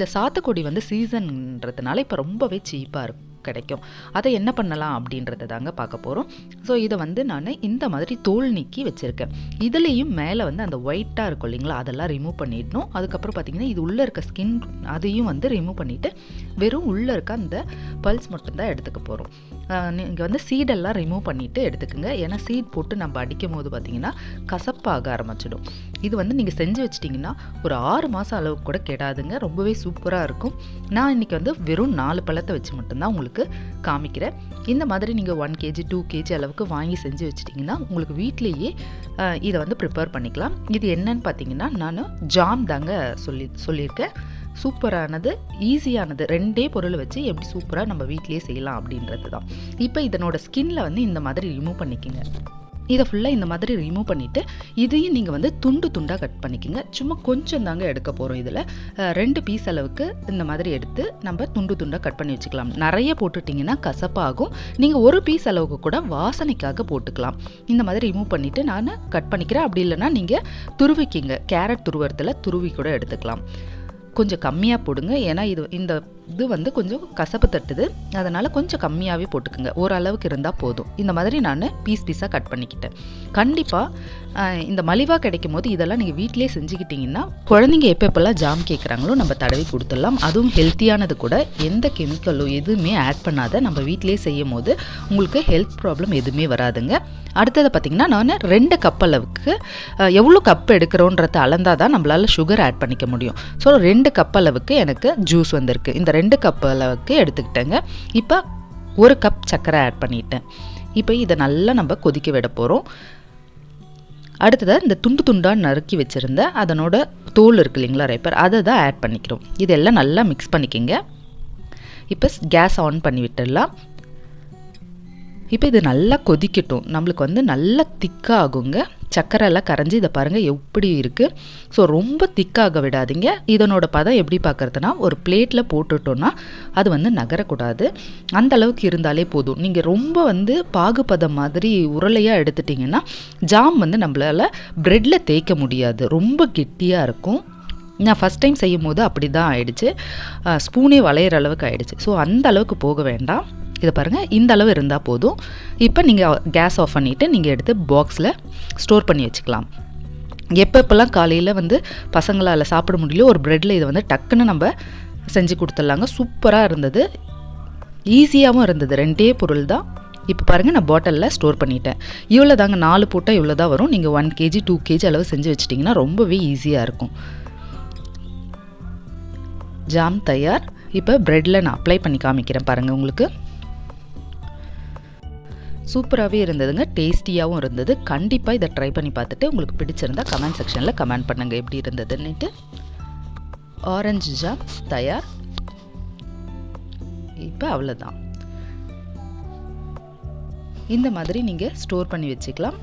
இந்த சாத்துக்குடி வந்து சீசன்ன்றதுனால இப்போ ரொம்பவே சீப்பாக கிடைக்கும். அதை என்ன பண்ணலாம் அப்படின்றத தாங்க பார்க்க போகிறோம். ஸோ இதை வந்து நான் இந்த மாதிரி தோல் நீக்கி வச்சுருக்கேன். இதுலேயும் மேலே வந்து அந்த ஒயிட்டாக இருக்கும் இல்லைங்களா, அதெல்லாம் ரிமூவ் பண்ணிடணும். அதுக்கப்புறம் பார்த்திங்கன்னா இது உள்ளே இருக்க ஸ்கின் அதையும் வந்து ரிமூவ் பண்ணிவிட்டு வெறும் உள்ளே இருக்க அந்த பல்ஸ் மட்டும்தான் எடுத்துக்க போகிறோம். நீங்கள் வந்து சீடெல்லாம் ரிமூவ் பண்ணிவிட்டு எடுத்துக்கோங்க. ஏன்னா சீட் போட்டு நம்ம அடிக்கும் போது பார்த்திங்கன்னா கசப்பாக ஆரம்பிச்சிடும். இது வந்து நீங்கள் செஞ்சு வச்சிட்டிங்கன்னா ஒரு 6 மாதம் அளவுக்கு கூட கெடாதுங்க. ரொம்பவே சூப்பராக இருக்கும். நான் இன்றைக்கி வந்து வெறும் 4 பழத்தை வச்சு மட்டும்தான் உங்களுக்கு காமிக்கிறேன். இந்த மாதிரி நீங்கள் 1 kg 2 kg அளவுக்கு வாங்கி செஞ்சு வச்சிட்டிங்கன்னா உங்களுக்கு வீட்டிலேயே இதை வந்து ப்ரிப்பேர் பண்ணிக்கலாம். இது என்னன்னு பார்த்தீங்கன்னா நான் ஜாம் தாங்க சொல்லியிருக்கேன். சூப்பரானது, ஈஸியானது, 2 பொருள் வச்சு எப்படி சூப்பராக நம்ம வீட்டிலேயே செய்யலாம் அப்படின்றது தான். இப்போ இதனோட ஸ்கின்ல வந்து இந்த மாதிரி ரிமூவ் பண்ணிக்கோங்க. இதை ஃபுல்லாக இந்த மாதிரி ரிமூவ் பண்ணிவிட்டு இதையும் நீங்கள் வந்து துண்டு துண்டாக கட் பண்ணிக்கோங்க. சும்மா கொஞ்சம் தாங்க எடுக்க போகிறோம். இதில் 2 பீஸ் அளவுக்கு இந்த மாதிரி எடுத்து நம்ம துண்டு துண்டாக கட் பண்ணி வச்சுக்கலாம். நிறைய போட்டுட்டிங்கன்னா கசப்பாகும். நீங்கள் 1 பீஸ் அளவுக்கு கூட வாசனைக்காக போட்டுக்கலாம். இந்த மாதிரி ரிமூவ் பண்ணிவிட்டு நான் கட் பண்ணிக்கிறேன். அப்படி இல்லைன்னா நீங்கள் துருவிக்கிங்க. கேரட் துருவறத்தில் துருவி கூட எடுத்துக்கலாம். கொஞ்சம் கம்மியாக போடுங்க. ஏன்னா இது வந்து கொஞ்சம் கசப்பு தட்டுது. அதனால் கொஞ்சம் கம்மியாகவே போட்டுக்குங்க. ஓரளவுக்கு இருந்தால் போதும். இந்த மாதிரி நான் பீஸாக கட் பண்ணிக்கிட்டேன். கண்டிப்பாக இந்த மலிவாக கிடைக்கும் போது இதெல்லாம் நீங்கள் வீட்டிலே செஞ்சுக்கிட்டிங்கன்னா குழந்தைங்க எப்போல்லாம் ஜாம் கேட்குறாங்களோ நம்ம தடவி கொடுத்துடலாம். அதுவும் ஹெல்த்தியானது கூட. எந்த கெமிக்கலோ எதுவுமே ஆட் பண்ணாத நம்ம வீட்டிலே செய்யும் போது உங்களுக்கு ஹெல்த் ப்ராப்ளம் எதுவுமே வராதுங்க. அடுத்தது பார்த்திங்கன்னா நான் 2 கப் அளவுக்கு எவ்வளோ கப் எடுக்கிறோன்றத அளந்தால் தான் நம்மளால் சுகர் ஆட் பண்ணிக்க முடியும். ஸோ 2 கப் அளவுக்கு எனக்கு ஜூஸ் வந்திருக்கு. இந்த 2 கப் அளவுக்கு எடுத்துக்கிட்டேங்க. இப்போ 1 கப் சர்க்கரை ஆட் பண்ணிட்டேன். இப்போ இதை நல்லா நம்ம கொதிக்க விட போகிறோம். அடுத்ததாக இந்த துண்டு துண்டாக நறுக்கி வச்சுருந்த அதனோட தோல் இருக்குது இல்லைங்களா, ரைப்பர், அதை தான் ஆட் பண்ணிக்கிறோம். இதெல்லாம் நல்லா மிக்ஸ் பண்ணிக்கோங்க. இப்போ கேஸ் ஆன் பண்ணி விட்டுடலாம். இப்போ இது நல்லா கொதிக்கட்டும். நம்மளுக்கு வந்து நல்லா திக்காகுங்க. சர்க்கரை எல்லாம் கரைஞ்சி இதை பாருங்கள் எப்படி இருக்குது. ஸோ ரொம்ப திக்காக விடாதீங்க. இதனோட பதம் எப்படி பார்க்குறதுனா ஒரு பிளேட்டில் போட்டுட்டோன்னா அது வந்து நகரக்கூடாது. அந்த அளவுக்கு இருந்தாலே போதும். நீங்கள் ரொம்ப வந்து பாகுபதம் மாதிரி உருளையாக எடுத்துட்டிங்கன்னா ஜாம் வந்து நம்மளால் ப்ரெட்டில் தேய்க்க முடியாது. ரொம்ப கெட்டியாக இருக்கும். நான் ஃபஸ்ட் டைம் செய்யும் போது அப்படி தான் ஆயிடுச்சு. ஸ்பூனே வளையிற அளவுக்கு ஆயிடுச்சு. ஸோ அந்த அளவுக்கு போக வேண்டாம். இதை பாருங்கள், இந்த அளவு இருந்தால் போதும். இப்போ நீங்கள் கேஸ் ஆஃப் பண்ணிவிட்டு நீங்கள் எடுத்து பாக்ஸில் ஸ்டோர் பண்ணி வச்சுக்கலாம். எப்போல்லாம் காலையில் வந்து பசங்களால் சாப்பிட முடியல ஒரு ப்ரெட்டில் இதை வந்து டக்குன்னு நம்ம செஞ்சு கொடுத்துடலாங்க. சூப்பராக இருந்தது, ஈஸியாகவும் இருந்தது. 2 பொருள் தான். இப்போ பாருங்கள் நான் பாட்டிலில் ஸ்டோர் பண்ணிட்டேன். இவ்வளோ தாங்க, 4 போட்டால் இவ்வளோ தான் வரும். நீங்கள் 1 kg 2 kg அளவு செஞ்சு வச்சிட்டிங்கன்னா ரொம்பவே ஈஸியாக இருக்கும். ஜாம் தயார். இப்போ ப்ரெட்டில் நான் அப்ளை பண்ணி காமிக்கிறேன் பாருங்கள். உங்களுக்கு சூப்பராகவே இருந்ததுங்க. டேஸ்டியாகவும் இருந்தது. கண்டிப்பாக இதை ட்ரை பண்ணி பார்த்துட்டு உங்களுக்கு பிடிச்சிருந்தா கமெண்ட் செக்ஷனில் கமெண்ட் பண்ணுங்கள் எப்படி இருந்ததுன்னுட்டு. ஆரஞ்சு ஜாம் தயார். இப்போ அவ்வளோதான். இந்த மாதிரி நீங்கள் ஸ்டோர் பண்ணி வச்சுக்கலாம்.